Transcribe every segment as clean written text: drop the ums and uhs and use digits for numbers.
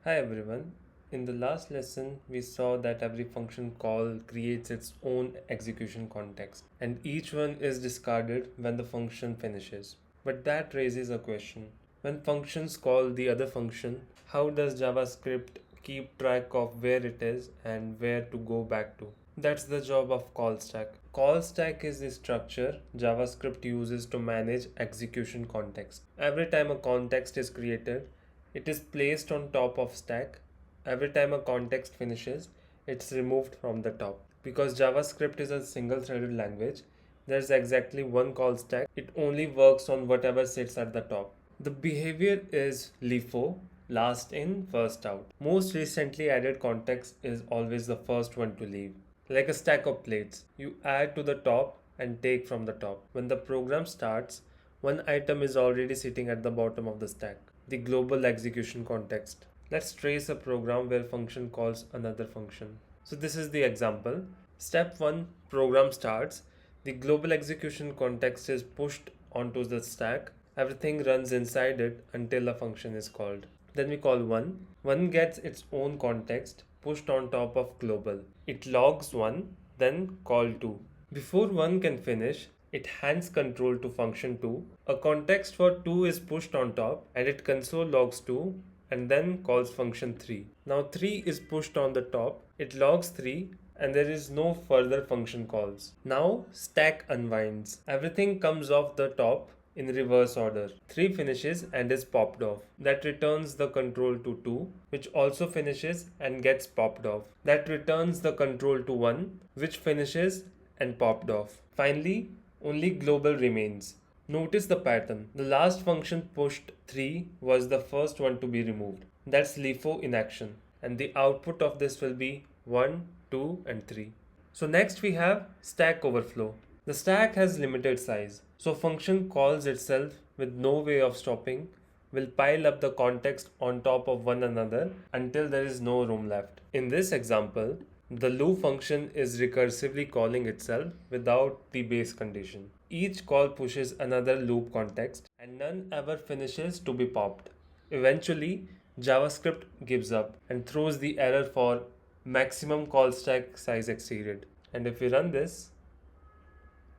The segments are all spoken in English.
Hi everyone. In the last lesson, we saw that every function call creates its own execution context, and each one is discarded when the function finishes. But that raises a question. When functions call the other function, how does JavaScript keep track of where it is and where to go back to? That's the job of call stack. Call stack is the structure JavaScript uses to manage execution context. Every time a context is created, it is placed on top of stack. Every time a context finishes, it's removed from the top. Because JavaScript is a single threaded language, there's exactly one call stack. It only works on whatever sits at the top. The behavior is LIFO, last in, first out. Most recently added context is always the first one to leave. Like a stack of plates, you add to the top and take from the top. When the program starts, one item is already sitting at the bottom of the stack. The global execution context. Let's trace a program where function calls another function. So this is the example. Step 1, program starts. The global execution context is pushed onto the stack. Everything runs inside it until a function is called. Then we call 1. 1 gets its own context pushed on top of global. It logs 1, then call 2. Before 1 can finish, it hands control to function 2. A context for 2 is pushed on top and it console logs 2 and then calls function 3. Now 3 is pushed on the top, it logs 3 and there is no further function calls. Now stack unwinds. Everything comes off the top in reverse order. 3 finishes and is popped off. That returns the control to 2, which also finishes and gets popped off. That returns the control to 1, which finishes and popped off. Finally, only global remains. Notice the pattern. The last function pushed 3 was the first one to be removed. That's LIFO in action. And the output of this will be 1, 2 and 3. So next we have stack overflow. The stack has limited size, so function calls itself with no way of stopping will pile up the context on top of one another until there is no room left. In this example, the loop function is recursively calling itself without the base condition. Each call pushes another loop context and none ever finishes to be popped. Eventually, JavaScript gives up and throws the error for maximum call stack size exceeded. And if we run this,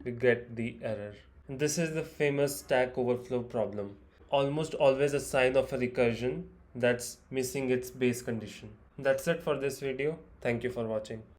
we get the error. And this is the famous Stack Overflow problem. Almost always a sign of a recursion that's missing its base condition. That's it for this video. Thank you for watching.